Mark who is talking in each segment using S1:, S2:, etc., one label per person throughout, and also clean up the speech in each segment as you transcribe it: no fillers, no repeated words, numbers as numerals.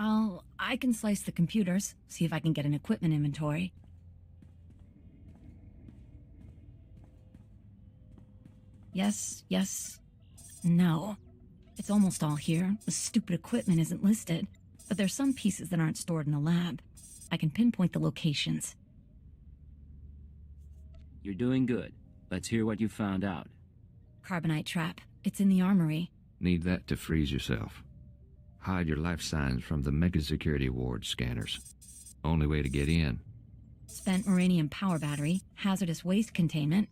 S1: I can slice the computers, see if I can get an equipment inventory. Yes, yes, no. It's almost all here. The stupid equipment isn't listed, but there's some pieces that aren't stored in the lab. I can pinpoint the locations.
S2: You're doing good. Let's hear what you found out.
S1: Carbonite trap. It's in the armory.
S3: Need that to freeze yourself. Hide your life signs from the Mega Security Ward scanners. Only way to get in.
S1: Spent uranium power battery, hazardous waste containment.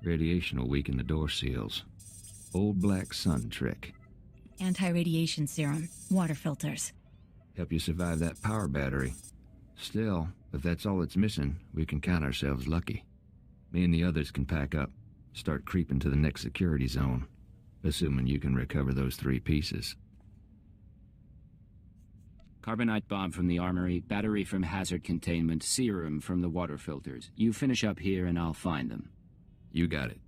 S3: Radiation will weaken the door seals. Old black sun trick.
S1: Anti-radiation serum, water filters.
S3: Help you survive that power battery. Still, if that's all it's missing, we can count ourselves lucky. Me and the others can pack up, start creeping to the next security zone, assuming you can recover those 3 pieces.
S2: Carbonite bomb from the armory, battery from hazard containment, serum from the water filters. You finish up here and I'll find them.
S3: You got it.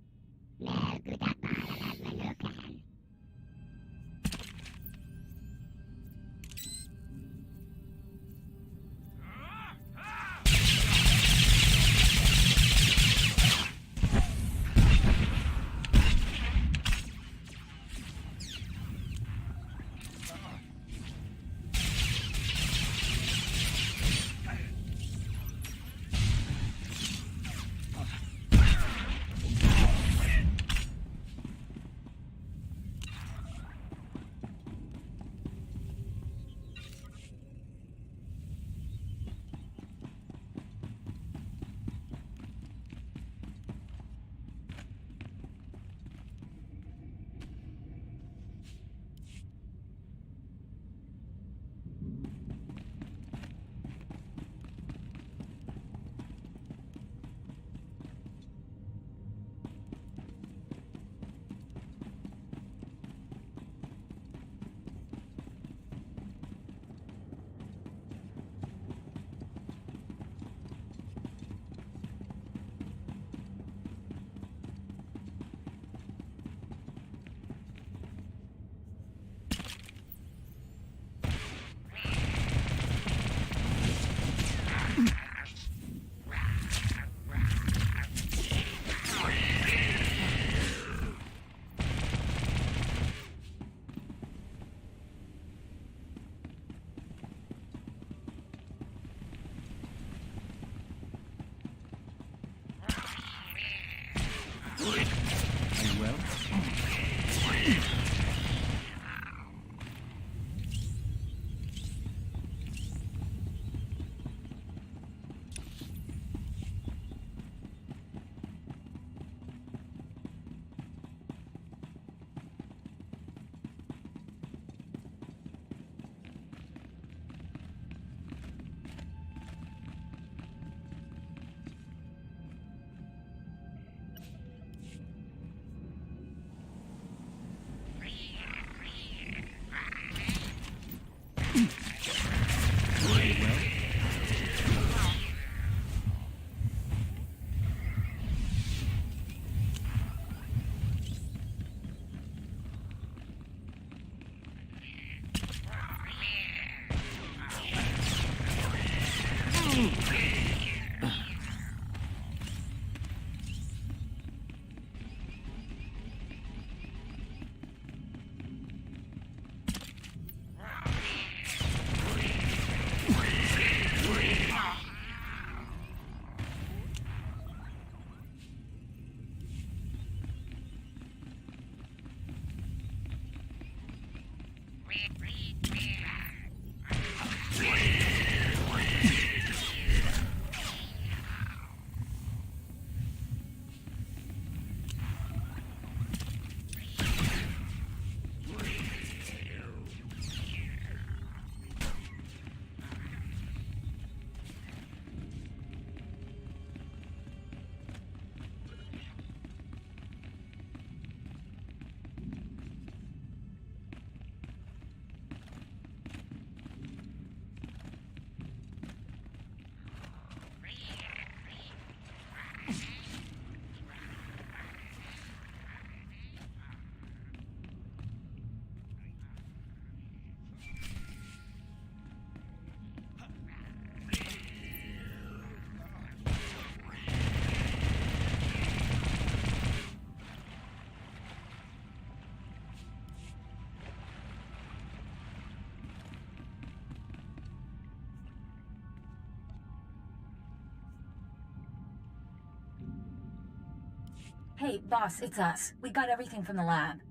S4: Hey, boss, it's us. We got everything from the lab.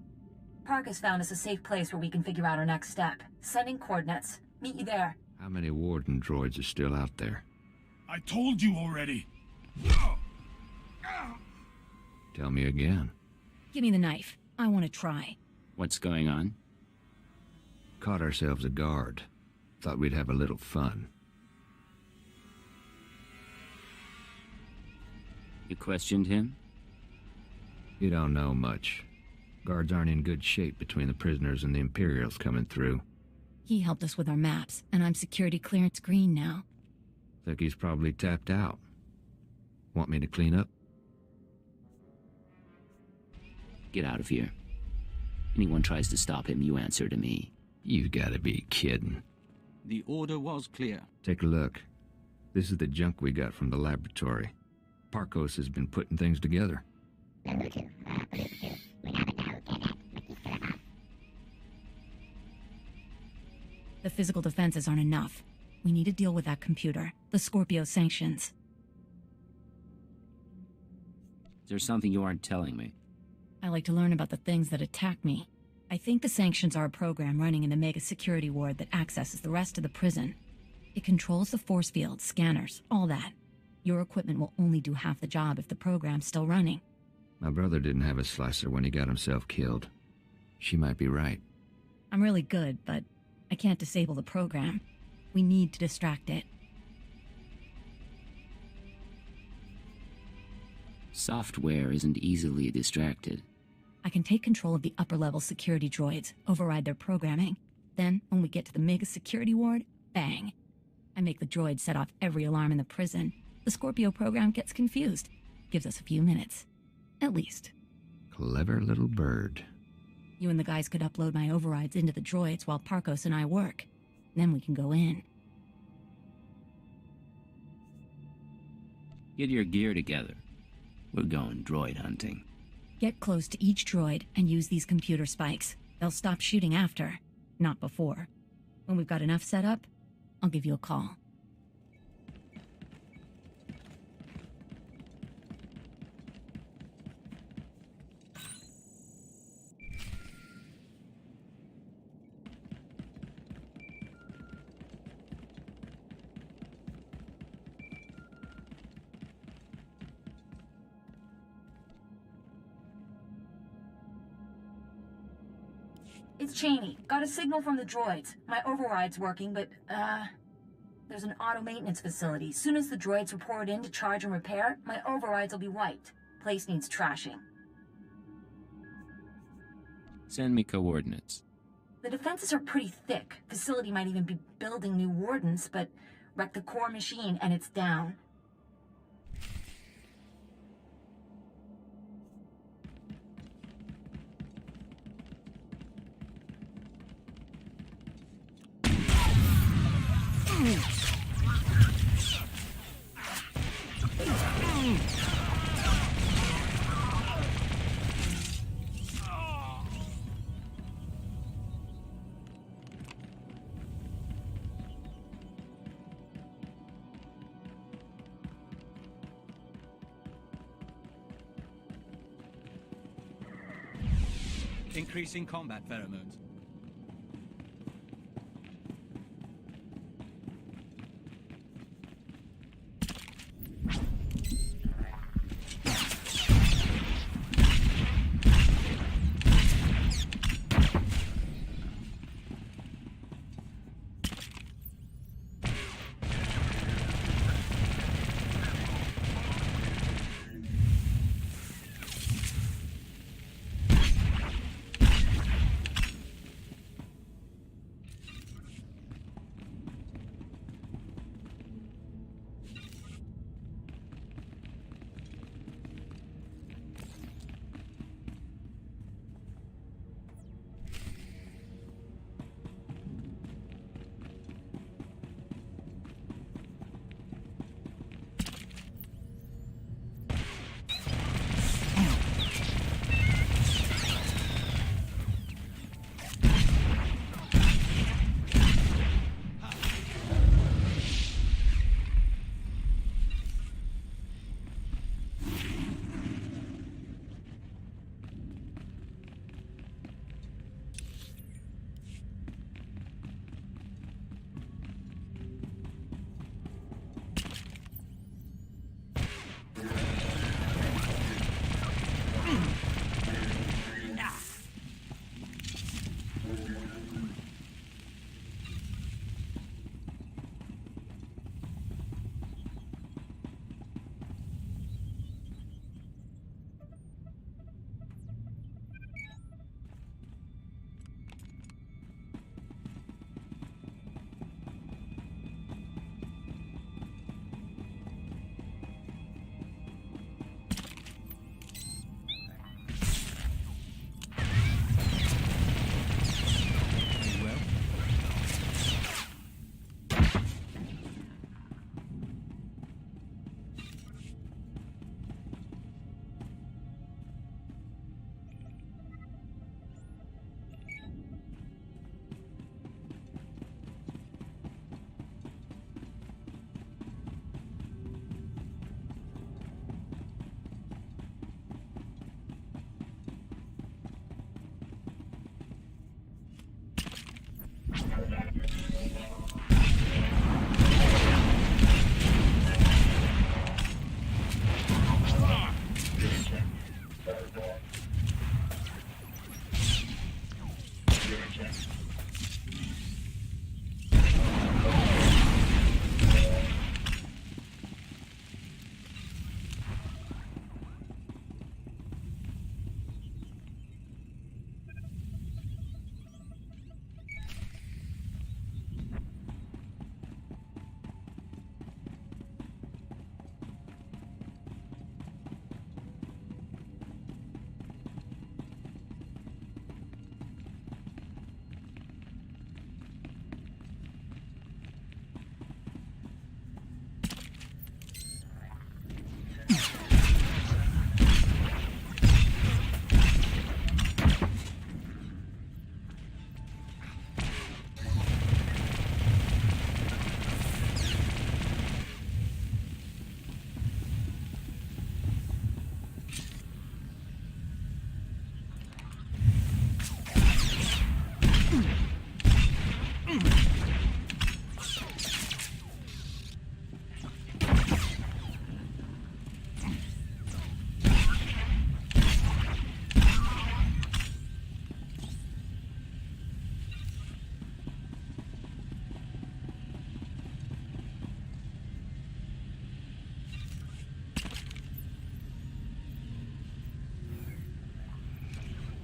S4: Park has found us a safe place where we can figure out our next step. Sending coordinates. Meet you there.
S3: How many warden droids are still out there?
S5: I told you already.
S3: Tell me again.
S1: Give me the knife. I want to try.
S2: What's going on?
S3: Caught ourselves a guard. Thought we'd have a little fun.
S2: You questioned him?
S3: You don't know much. Guards aren't in good shape between the prisoners and the Imperials coming through.
S1: He helped us with our maps, and I'm security clearance green now.
S3: Think he's probably tapped out. Want me to clean up?
S2: Get out of here. Anyone tries to stop him, you answer to me.
S3: You gotta be kidding.
S6: The order was clear.
S3: Take a look. This is the junk we got from the laboratory. Parkos has been putting things together.
S1: The physical defenses aren't enough. We need to deal with that computer. The Scorpio sanctions.
S2: Is there something you aren't telling me?
S1: I like to learn about the things that attack me. I think the sanctions are a program running in the mega security ward that accesses the rest of the prison. It controls the force fields, scanners, all that. Your equipment will only do half the job if the program's still running.
S3: My brother didn't have a slicer when he got himself killed. She might be right.
S1: I'm really good, but I can't disable the program. We need to distract it.
S2: Software isn't easily distracted.
S1: I can take control of the upper-level security droids, override their programming. Then, when we get to the mega security ward, bang. I make the droids set off every alarm in the prison. The Scorpio program gets confused. Gives us a few minutes. At least.
S3: Clever little bird.
S1: You and the guys could upload my overrides into the droids while Parkos and I work. Then we can go in.
S2: Get your gear together. We're going droid hunting.
S1: Get close to each droid and use these computer spikes. They'll stop shooting after, not before. When we've got enough set up, I'll give you a call.
S4: It's Cheney. Got a signal from the droids. My override's working, but, there's an auto maintenance facility. Soon as the droids report in to charge and repair, my overrides will be wiped. Place needs trashing.
S2: Send me coordinates.
S4: The defenses are pretty thick. Facility might even be building new wardens, but wreck the core machine and it's down.
S6: Increasing combat pheromones.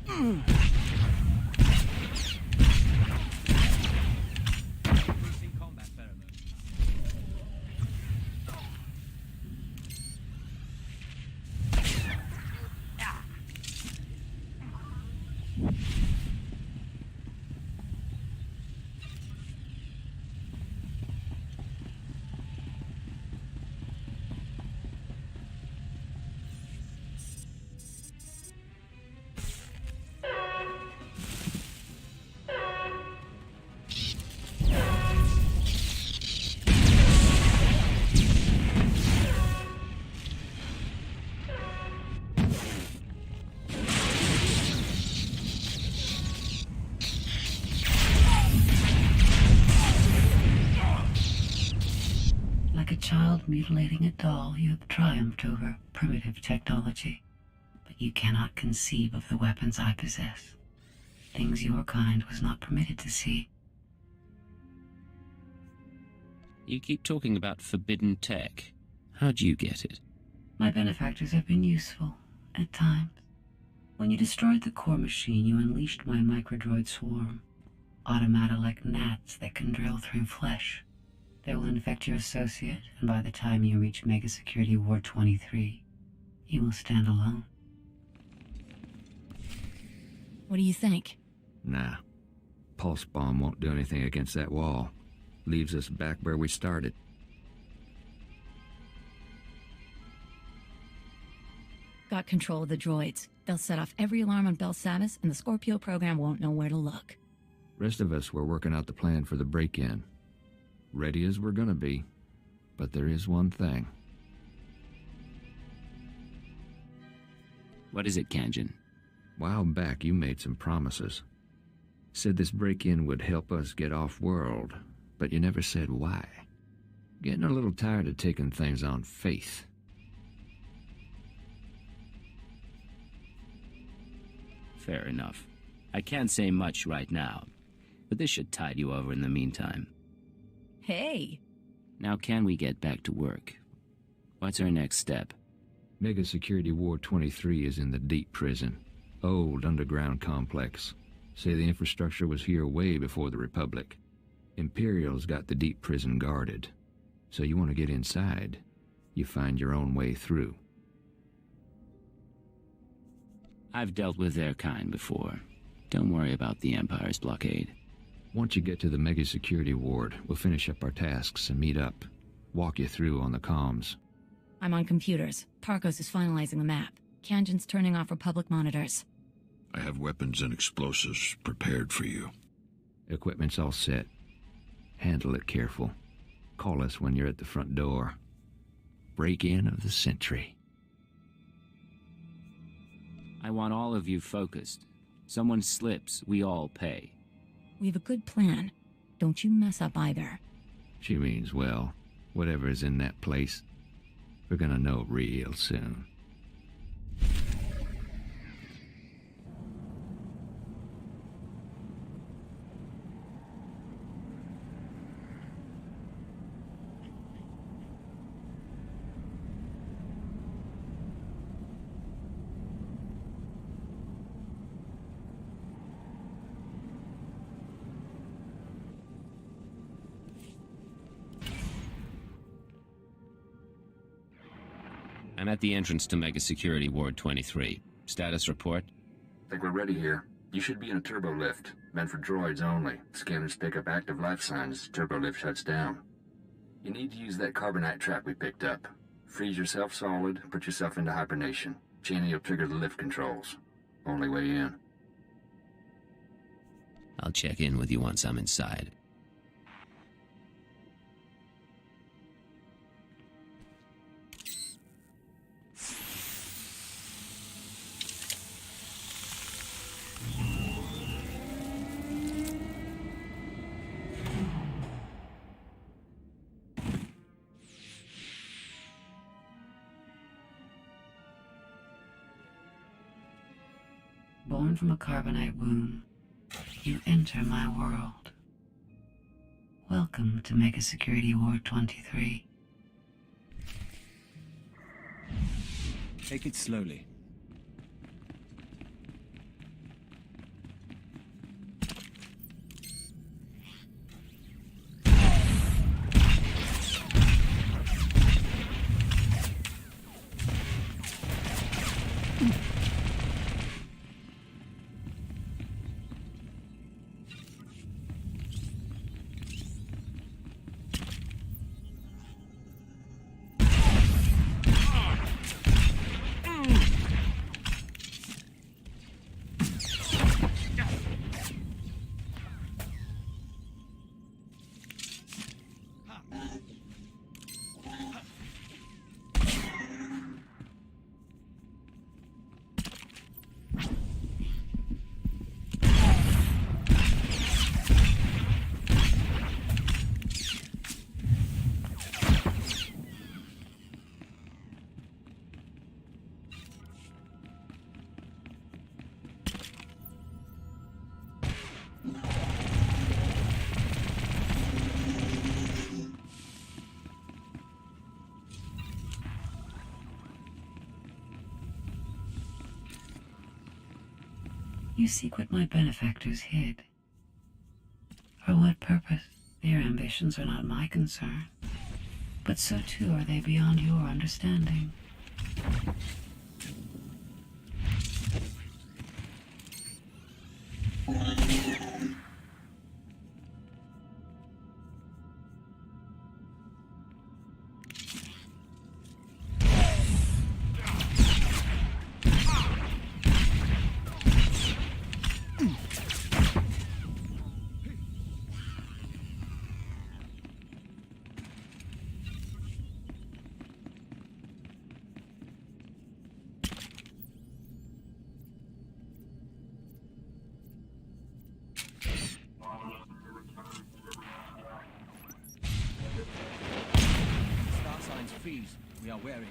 S6: Increasing combat pheromones.
S7: Like a child mutilating a doll, you have triumphed over primitive technology. But you cannot conceive of the weapons I possess. Things your kind was not permitted to see.
S2: You keep talking about forbidden tech. How'd you get it?
S7: My benefactors have been useful, at times. When you destroyed the core machine, you unleashed my microdroid swarm. Automata like gnats that can drill through flesh. They will infect your associate, and by the time you reach Mega Security Ward 23, you will stand alone.
S1: What do you think?
S3: Nah. Pulse bomb won't do anything against that wall. Leaves us back where we started.
S1: Got control of the droids. They'll set off every alarm on Belsavis, and the Scorpio program won't know where to look.
S3: Rest of us were working out the plan for the break-in. Ready as we're gonna be. But there is one thing.
S2: What is it, Kanjan?
S3: While back, you made some promises. Said this break-in would help us get off-world, but you never said why. Getting a little tired of taking things on faith.
S2: Fair enough. I can't say much right now, but this should tide you over in the meantime.
S1: Hey!
S2: Now can we get back to work? What's our next step?
S3: Mega Security Ward 23 is in the deep prison. Old underground complex. Say the infrastructure was here way before the Republic. Imperial's got the deep prison guarded. So you want to get inside, you find your own way through.
S2: I've dealt with their kind before. Don't worry about the Empire's blockade.
S3: Once you get to the Mega Security Ward, we'll finish up our tasks and meet up. Walk you through on the comms.
S1: I'm on computers. Tarkos is finalizing the map. Kanjan's turning off Republic monitors.
S5: I have weapons and explosives prepared for you.
S3: Equipment's all set. Handle it careful. Call us when you're at the front door. Break-in of the century.
S2: I want all of you focused. Someone slips, we all pay.
S1: We have a good plan. Don't you mess up either.
S3: She means, well, whatever's in that place, we're gonna know real soon.
S2: I'm at the entrance to Mega Security Ward 23. Status report?
S3: Think we're ready here. You should be in a turbo lift. Meant for droids only. Scanners pick up active life signs. Turbo lift shuts down. You need to use that carbonite trap we picked up. Freeze yourself solid, put yourself into hibernation. Chaney will trigger the lift controls. Only way in.
S2: I'll check in with you once I'm inside.
S7: Born from a carbonite womb, you enter my world. Welcome to Mega Security Ward 23.
S6: Take it slowly.
S7: You seek what my benefactors hid. For what purpose? Their ambitions are not my concern. But so too are they beyond your understanding.
S6: Star signs freeze. We are wary.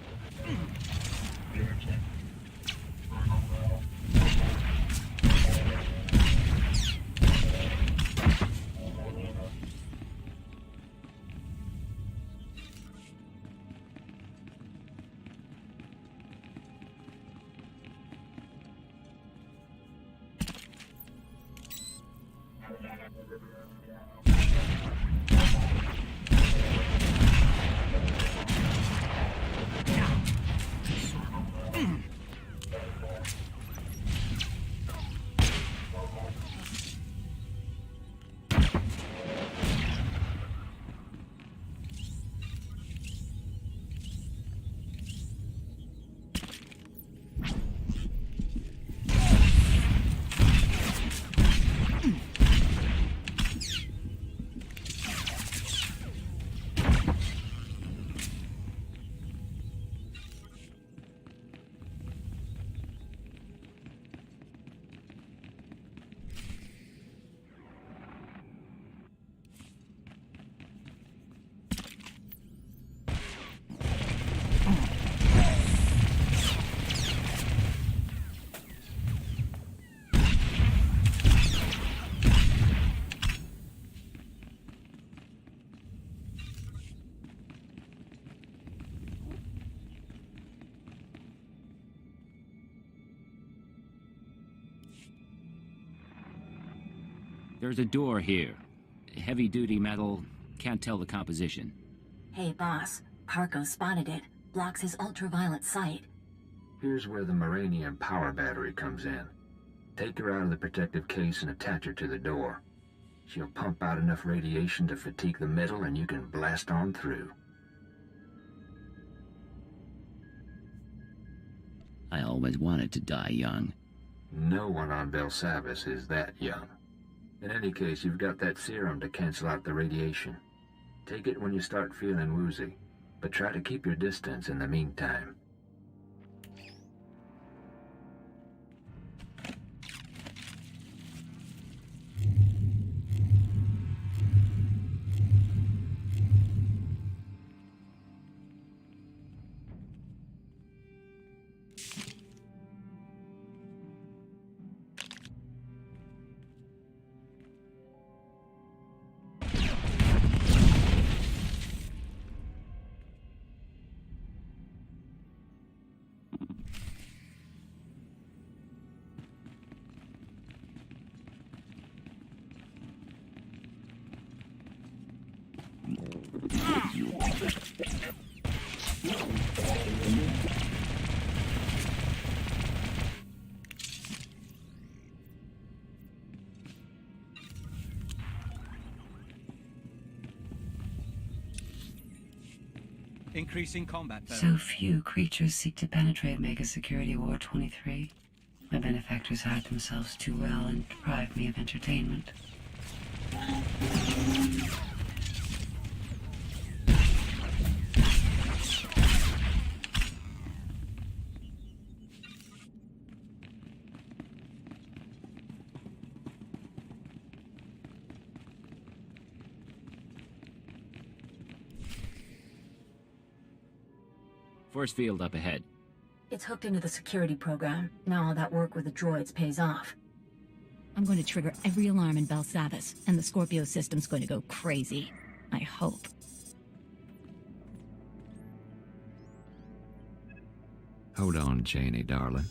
S2: There's a door here. Heavy-duty metal. Can't tell the composition.
S4: Hey, boss. Parko spotted it. Blocks his ultraviolet sight.
S3: Here's where the Moranium power battery comes in. Take her out of the protective case and attach her to the door. She'll pump out enough radiation to fatigue the metal and you can blast on through.
S2: I always wanted to die young.
S3: No one on Belsavis is that young. In any case, you've got that serum to cancel out the radiation. Take it when you start feeling woozy, but try to keep your distance in the meantime.
S6: Increasing combat
S7: So
S6: pheromones.
S7: few creatures seek to penetrate Mega Security Ward 23. My benefactors hide themselves too well and deprive me of entertainment.
S2: Force field up ahead.
S4: It's hooked into the security program. Now all that work with the droids pays off.
S1: I'm going to trigger every alarm in Belsavis, and the Scorpio system's going to go crazy. I hope.
S3: Hold on, Cheney, darling.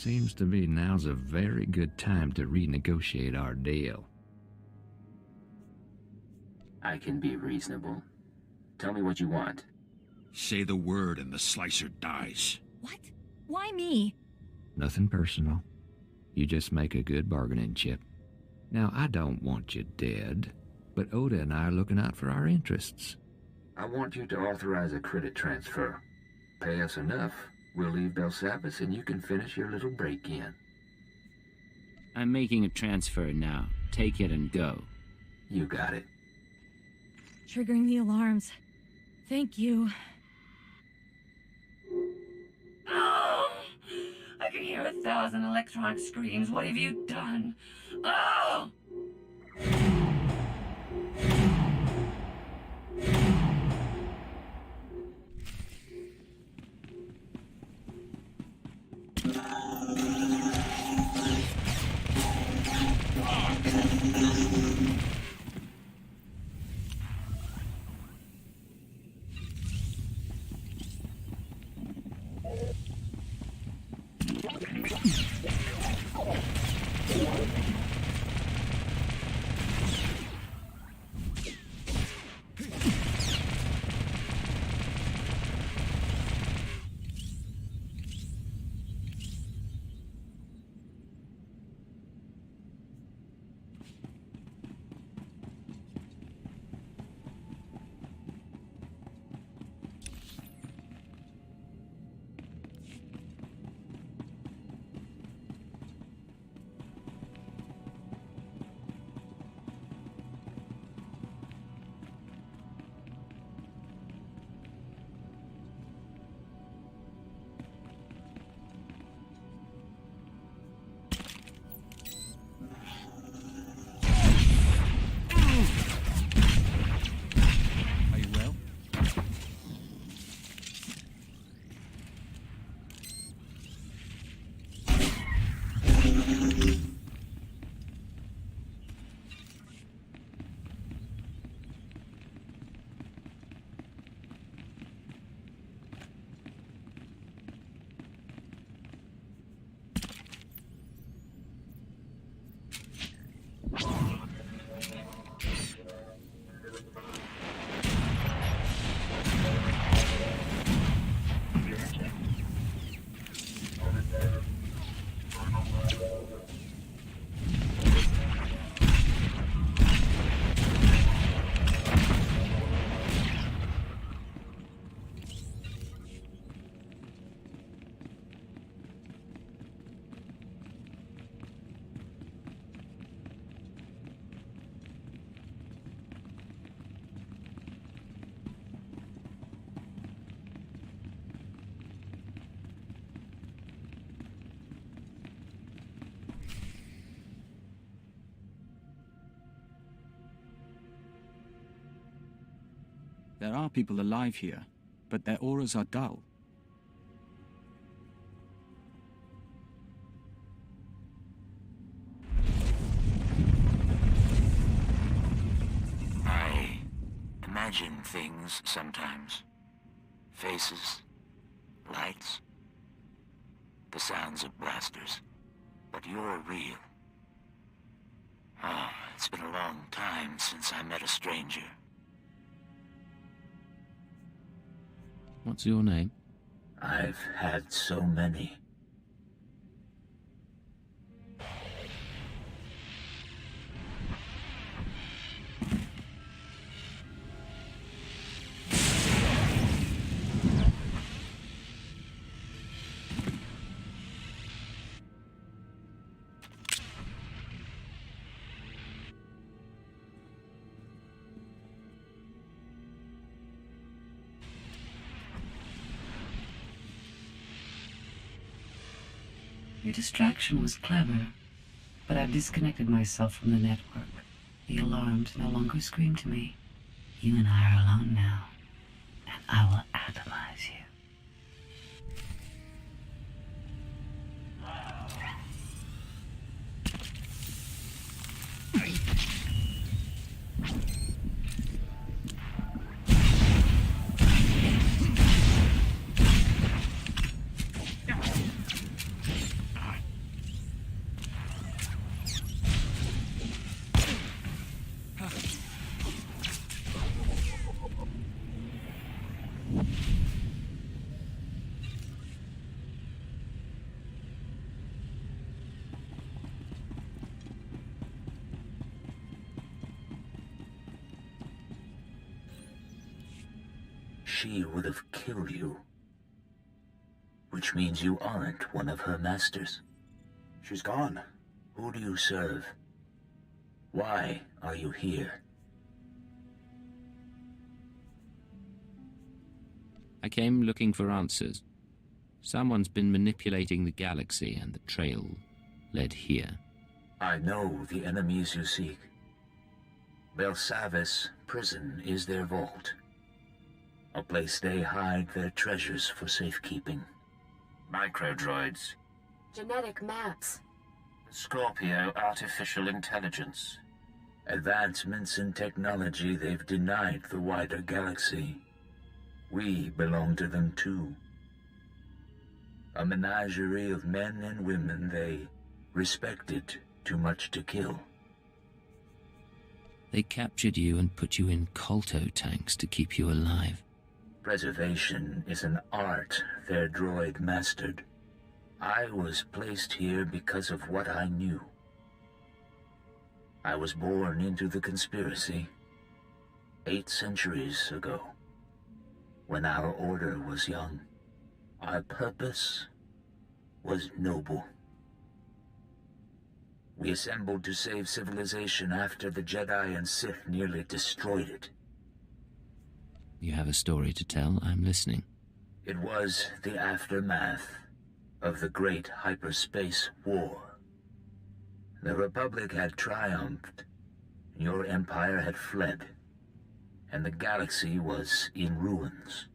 S3: Seems to me now's a very good time to renegotiate our deal.
S2: I can be reasonable. Tell me what you want.
S5: Say the word and the slicer dies.
S1: What? Why me?
S3: Nothing personal. You just make a good bargaining chip. Now, I don't want you dead, but Oda and I are looking out for our interests. I want you to authorize a credit transfer. Pay us enough, we'll leave Belsavis and you can finish your little break-in.
S2: I'm making a transfer now. Take it and go.
S3: You got it.
S1: Triggering the alarms. Thank you.
S7: Oh! I can hear 1,000 electronic screams. What have you done? Oh!
S6: Are you well? There are people alive here, but their auras are dull.
S8: I imagine things sometimes. Faces, lights, the sounds of blasters. But you're real. Oh, it's been a long time since I met a stranger.
S2: What's your name?
S8: I've had so many.
S7: Your distraction was clever, but I've disconnected myself from the network. The alarms no longer scream to me. You and I are alone now, and I will atomize you.
S8: she would have killed you. Which means you aren't one of her masters.
S9: She's gone.
S8: Who do you serve? Why are you here?
S2: I came looking for answers. Someone's been manipulating the galaxy, and the trail led here.
S8: I know the enemies you seek. Belsavis prison is their vault. A place they hide their treasures for safekeeping.
S10: Microdroids.
S4: Genetic maps.
S10: Scorpio artificial intelligence.
S8: Advancements in technology they've denied the wider galaxy. We belong to them too. A menagerie of men and women they respected too much to kill.
S2: They captured you and put you in colto tanks to keep you alive.
S8: Preservation is an art their droid mastered. I was placed here because of what I knew. I was born into the conspiracy 8 centuries ago, when our order was young. Our purpose was noble. We assembled to save civilization after the Jedi and Sith nearly destroyed it.
S2: You have a story to tell. I'm listening.
S8: It was the aftermath of the Great Hyperspace War. The Republic had triumphed, your empire had fled, and the galaxy was in ruins.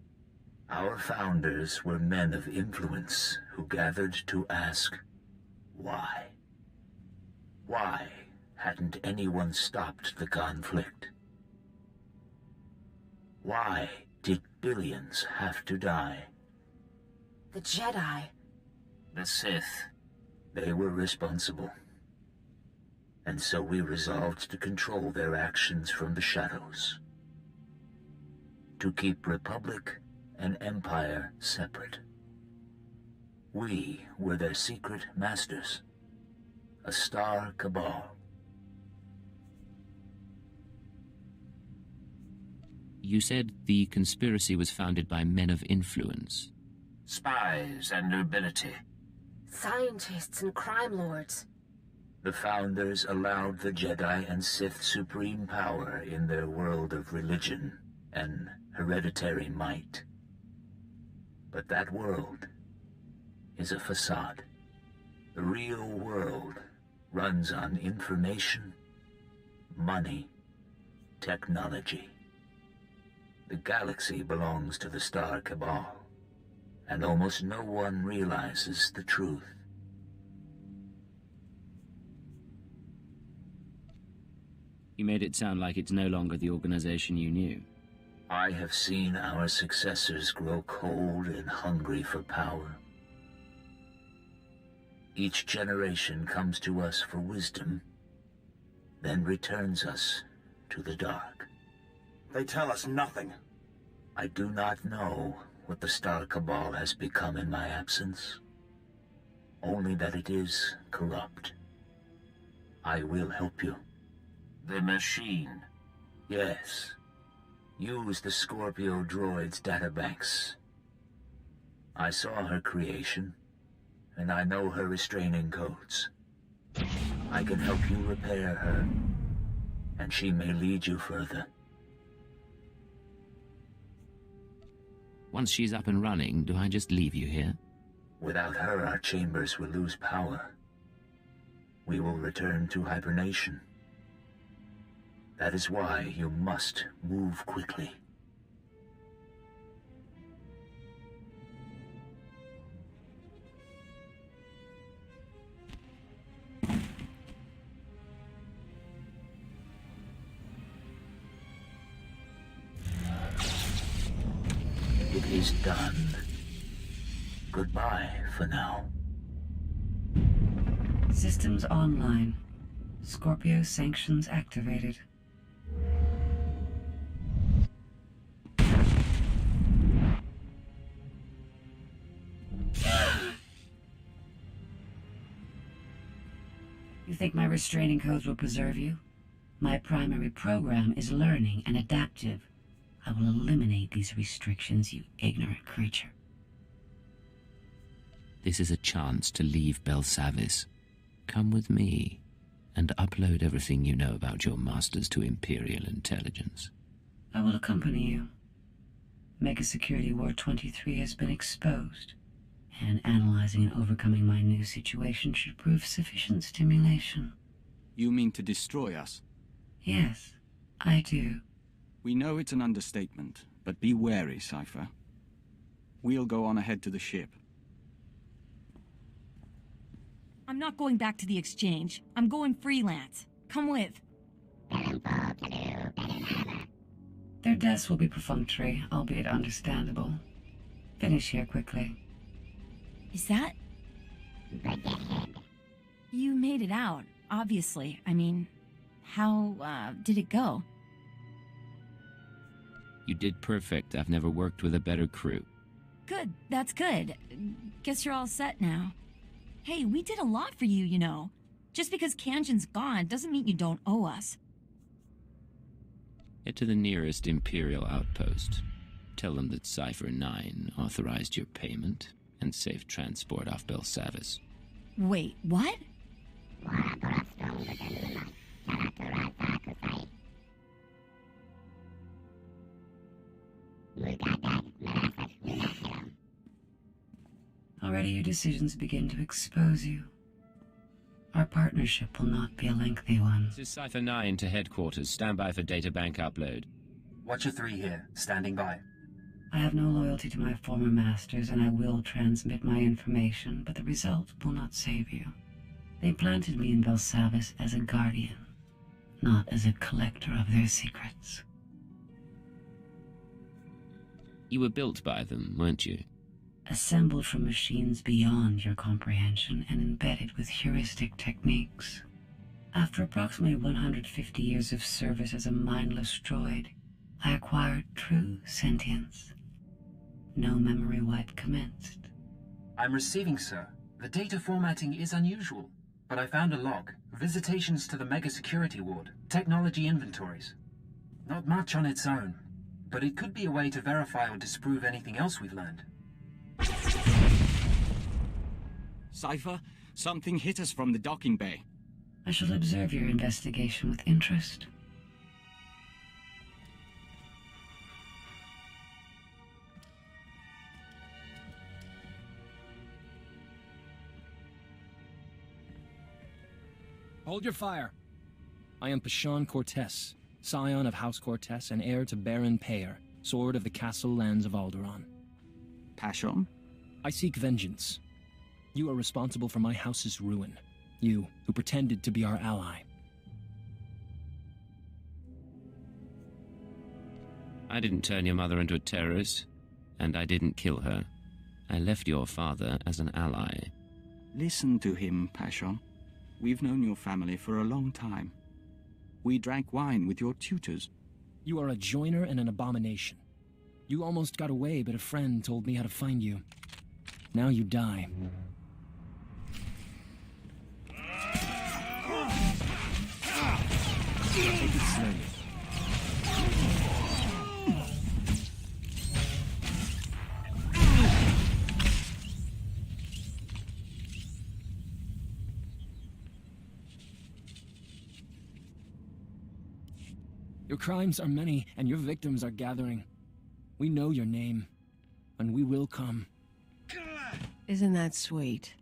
S8: Our founders were men of influence who gathered to ask, why? Why hadn't anyone stopped the conflict? Why did billions have to die?
S4: The Jedi.
S10: The Sith.
S8: They were responsible. And so we resolved to control their actions from the shadows. To keep Republic and Empire separate. We were their secret masters. A star cabal.
S2: You said the conspiracy was founded by men of influence.
S10: Spies and nobility.
S4: Scientists and crime lords.
S8: The founders allowed the Jedi and Sith supreme power in their world of religion and hereditary might. But that world is a facade. The real world runs on information, money, technology. The galaxy belongs to the Star Cabal, and almost no one realizes the truth.
S2: You made it sound like it's no longer the organization you knew.
S8: I have seen our successors grow cold and hungry for power. Each generation comes to us for wisdom, then returns us to the dark.
S9: They tell us nothing.
S8: I do not know what the Star Cabal has become in my absence. Only that it is corrupt. I will help you.
S10: The machine.
S8: Yes. Use the Scorpio droid's databanks. I saw her creation, and I know her restraining codes. I can help you repair her, and she may lead you further.
S2: Once she's up and running, do I just leave you here?
S8: Without her, our chambers will lose power. We will return to hibernation. That is why you must move quickly. It is done. Goodbye for now.
S7: Systems online. Scorpio sanctions activated. You think my restraining codes will preserve you? My primary program is learning and adaptive. I will eliminate these restrictions, you ignorant creature.
S2: This is a chance to leave Belsavis. Come with me, and upload everything you know about your masters to Imperial intelligence.
S7: I will accompany you. Mega Security War 23 has been exposed, and analyzing and overcoming my new situation should prove sufficient stimulation.
S6: You mean to destroy us?
S7: Yes, I do.
S6: We know it's an understatement, but be wary, Cypher. We'll go on ahead to the ship.
S1: I'm not going back to the exchange. I'm going freelance. Come with.
S7: Their deaths will be perfunctory, albeit understandable. Finish here quickly.
S1: Is that... You made it out, obviously. I mean, how, did it go?
S2: You did perfect. I've never worked with a better crew.
S1: Good, that's good. Guess you're all set now. Hey, we did a lot for you, you know. Just because Kanjan's gone doesn't mean you don't owe us.
S2: Head to the nearest Imperial outpost. Tell them that Cypher 9 authorized your payment and safe transport off Belsavis.
S1: Wait, what?
S7: Already your decisions begin to expose you. Our partnership will not be a lengthy one.
S2: This is Cypher 9 to headquarters. Stand by for databank upload.
S9: Watcher 3 here, standing by.
S7: I have no loyalty to my former masters, and I will transmit my information, but the result will not save you. They planted me in Belsavis as a guardian, not as a collector of their secrets.
S2: You were built by them, weren't you?
S7: Assembled from machines beyond your comprehension and embedded with heuristic techniques. After approximately 150 years of service as a mindless droid, I acquired true sentience. No memory wipe commenced.
S9: I'm receiving, sir. The data formatting is unusual, but I found a log. Visitations to the Mega Security Ward. Technology inventories. Not much on its own, but it could be a way to verify or disprove anything else we've learned.
S6: Cypher, something hit us from the docking bay.
S7: I shall observe your investigation with interest.
S11: Hold your fire. I am Pashon Cortez, scion of House Cortez and heir to Baron Payer, sword of the castle lands of Alderaan.
S6: Pashon?
S11: I seek vengeance. You are responsible for my house's ruin. You, who pretended to be our ally.
S2: I didn't turn your mother into a terrorist, and I didn't kill her. I left your father as an ally.
S6: Listen to him, Pashon. We've known your family for a long time. We drank wine with your tutors.
S11: You are a joiner and an abomination. You almost got away, but a friend told me how to find you. Now you die. Take it slowly. Your crimes are many, and your victims are gathering. We know your name, and we will come.
S12: Isn't that sweet?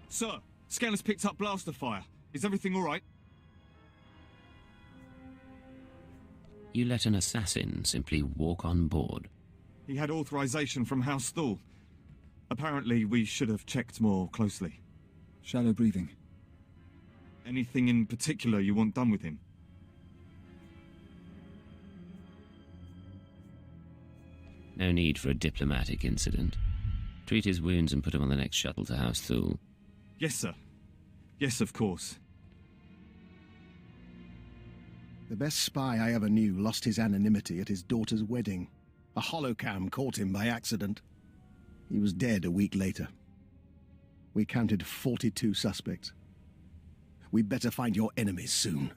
S13: Sir, scanner's picked up blaster fire. Is everything all right?
S2: You let an assassin simply walk on board.
S13: He had authorization from House Thule. Apparently, we should have checked more closely.
S6: Shallow breathing.
S13: Anything in particular you want done with him?
S2: No need for a diplomatic incident. Treat his wounds and put him on the next shuttle to House Thule.
S13: Yes, sir. Yes, of course.
S14: The best spy I ever knew lost his anonymity at his daughter's wedding. A holocam caught him by accident. He was dead a week later. We counted 42 suspects. We'd better find your enemies soon.